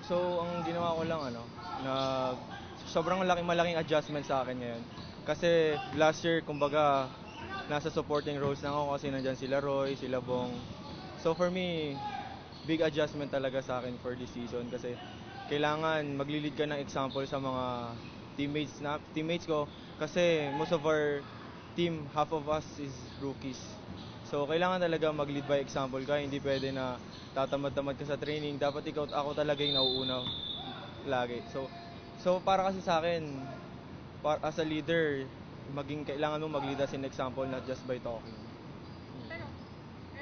So, ang ginawa ko lang nag sobrang malaking adjustment sa akin ngayon. Kasi last year, kumbaga, nasa supporting roles na ako kasi nandiyan sila Roy, sila Bong. So for me, big adjustment talaga sa akin for this season kasi kailangan magli-lead ka ng example sa mga teammates ko kasi most of our team, half of us is rookies. So kailangan talaga mag-lead by example ka, hindi pwede na tatamad-tamad ka sa training. Dapat ikaw ako talaga yung nauuna lagi. So para kasi sa akin, as a leader, kailangan mo mag-lead as an example not just by talking. Pero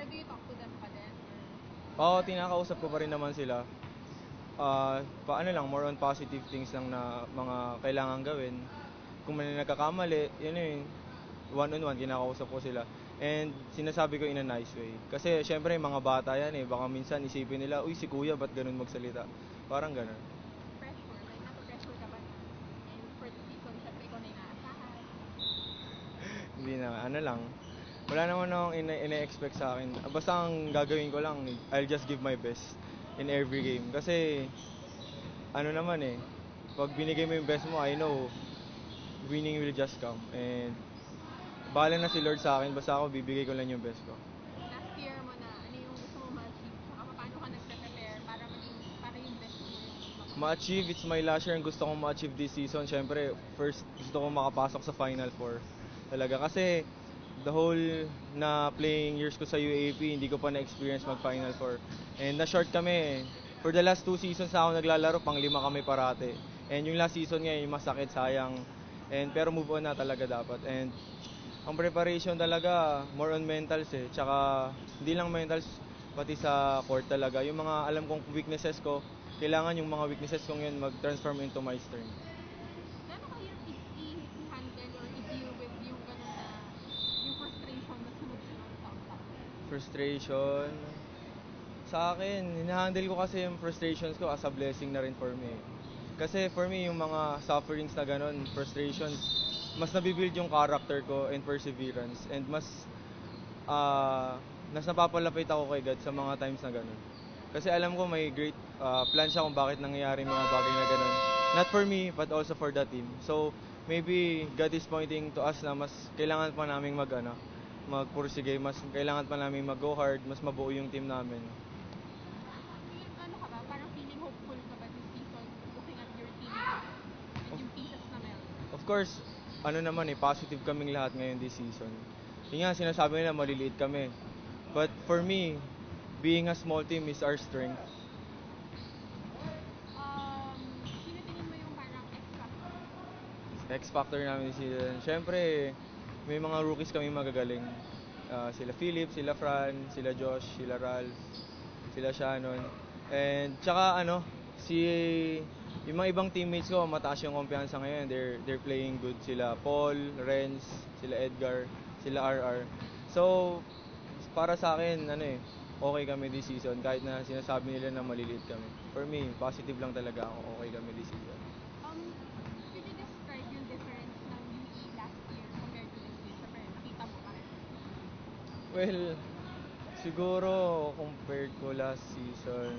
do you talk to them pa din? Oo, tinakausap ko pa rin naman sila. Paano lang, more on positive things lang na mga kailangan gawin. Kung may nagkakamali, yun yun, one-on-one, kinakausap ko sila. And sinasabi ko in a nice way. Kasi syempre, mga bata yan eh. Baka minsan isipin nila, uy, si kuya, ba't ganun magsalita? Parang ganun. Pressure? Like, nato-pressure ka ba na? And for the season, syempre ikaw na inaasahan. Hindi na, ano lang. Wala naman akong ina-expect sa akin. Basta ang gagawin ko lang, I'll just give my best in every game. Kasi, ano naman eh, pag binigay mo yung best mo, I know, winning will just come. And, bahala na si Lord sa akin, basta ako bibigay ko lang yung best ko. Last year mo na, ano yung gusto mo ma-achieve? Saka paano ka nagpe-prepare para yung best mo yung Ma-achieve, it's my last year ang gusto kong ma-achieve this season. Siyempre, first, gusto kong makapasok sa Final Four. Talaga, kasi, the whole na playing years ko sa UAP, hindi ko pa na-experience mag-Final Four. And na-short kami. For the last 2 seasons na ako naglalaro, pang-5 kami parate. And yung last season ngayon, yung masakit, sayang. Pero move on na talaga dapat. And ang preparation talaga, more on mentals eh. Tsaka, hindi lang mentals, pati sa court talaga. Yung mga alam kong weaknesses ko, kailangan yung mga weaknesses kong yun mag-transform into my strength. Gano'n kahirap i-handle or i-deal with yung gano'n na yung frustration na sunod-sunod sa utak? Frustration. Sa akin, hinahandle ko kasi yung frustrations ko as a blessing na rin for me. Kasi for me, yung mga sufferings na ganun, frustrations, mas nabibuild yung character ko and perseverance. And mas napapalapit ako kay God sa mga times na ganun. Kasi alam ko may great plan siya kung bakit nangyayari yung mga bagay na ganun. Not for me, but also for the team. So, maybe God is pointing to us na mas kailangan pa namin magpursige, mas kailangan pa namin mag-go hard, mas mabuo yung team namin. Ano ka ba? Parang feeling hopeful ka ba this season looking at your team and yung pieces na meron? Of course, ano naman positive kaming lahat ngayon this season. Yung nga, sinasabi nila maliliit kami. But for me, being a small team is our strength. Sino tingin mo yung parang X-factor? X-factor namin this season. Siyempre, may mga rookies kami magagaling. Sila Philip, sila Fran, sila Josh, sila Ralph, sila Shannon. And tsaka si yung mga ibang teammates ko, mataas yung kumpiyansa ngayon. They're playing good. Sila Paul, Renz, sila Edgar, sila RR. So, para sa akin, okay kami this season. Kahit na sinasabi nila na maliliit kami. For me, positive lang talaga ako. Okay kami this season. Could you describe yung difference ng UE last year compared to this year? Siyempre, nakita mo pa rin. Well, siguro compared ko last season,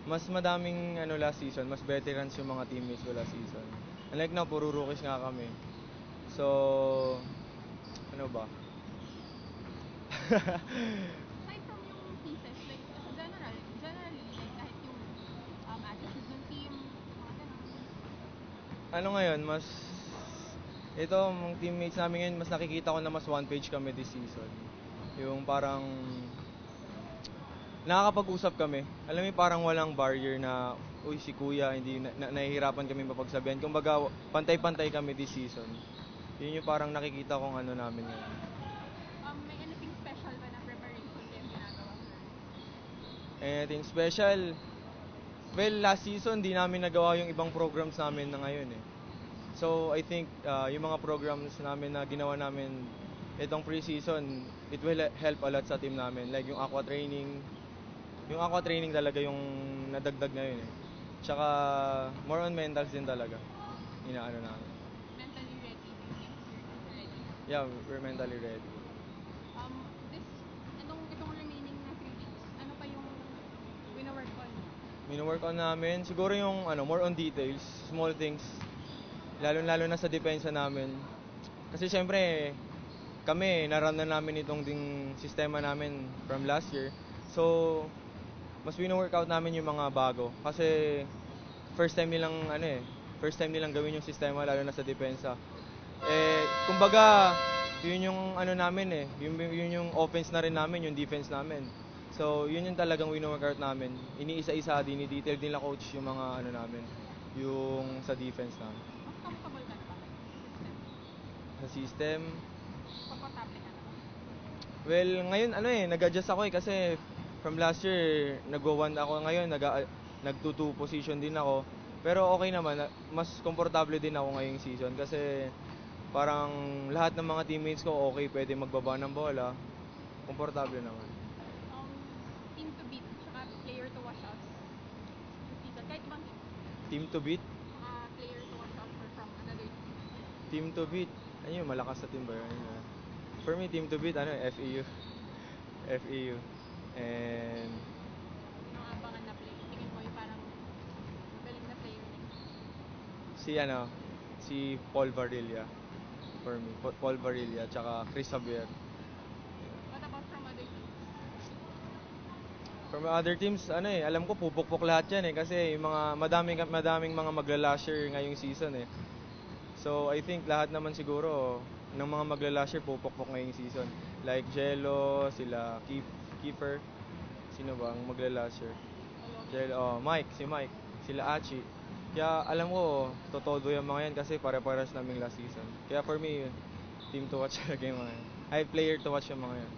mas madaming last season, mas veterans yung mga teammates ko last season. Unlike now, puro rookies nga kami. So, ano ba? Aside from yung pieces, like, generally, like, kahit yung attitude ng team, mga ganun. Ano ngayon, ito, mga teammates namin ngayon, mas nakikita ko na mas one page kami this season. Yung parang, nakakapag-usap kami. Alam mo parang walang barrier na, uy, si kuya, hindi nahihirapan kami mapagsabihan. Kumbaga, pantay-pantay kami this season. Yun yung parang nakikita kong namin ngayon. May anything special ba na preparation kayong ginagawa for this? Anything special? Well, last season, di namin nagawa yung ibang programs namin na ngayon eh. So, I think, yung mga programs namin na ginawa namin itong pre-season, it will help a lot sa team namin. Like yung aqua training, talaga yung nadagdag ngayon eh. Tsaka more on mentals din talaga. Inaano namin. Mentally ready? Do you think you're ready na? Yeah, we're mentally ready. This, itong remaining na 3 weeks, ano pa yung wino-work on? Mino-work on namin, siguro yung more on details, small things. Lalo-lalo na sa depensa namin. Kasi syempre, kami, naramdaman namin itong ding sistema namin from last year. So, mas wino-workout namin yung mga bago. Kasi, first time nilang gawin yung sistema, lalo na sa depensa. Kumbaga, yun yung namin yun yung offense na rin namin, yung defense namin. So, yun yung talagang wino-workout namin. Iniisa-isa, dinidetail nila coach yung mga namin, yung sa defense namin. Mas comfortable ka na ba sa system? Sa system, Komportable ka na ba? well, ngayon nag-adjust ako kasi from last year nagwa-1 ako, ngayon nag-2 position din ako. Pero okay naman, mas komportable din ako ngayong season kasi parang lahat ng mga teammates ko okay, pwede magbaba ng bola. Komportable naman. Team to beat, tsaka player to watch out this season. Kahit ibang team, Team to beat, tsaka player to watch out for from another team. team to beat. Ano yun, malakas na team ba yun? For me, team to beat, FEU. FEU. And Sino ang abangan na play? Tingin mo yung parang magaling na player next season? si Paul Varilla. For me, Paul Varilla, tsaka Chris Javier. What about from other teams? From other teams, alam ko pupukpok lahat yan kasi yung mga madaming mga magla-lasher ngayong season . So I think lahat naman siguro ng mga magla-lasher pupukpok ngayong season. Like Jello, sila Kiefer, sino ba ang magla-lasher? Jello, si Mike, sila Achi. Kaya alam ko, totodo yung mga yan kasi pare-pares naming last season. Kaya for me, team to watch talaga yung mga yan. Player to watch yung mga yan.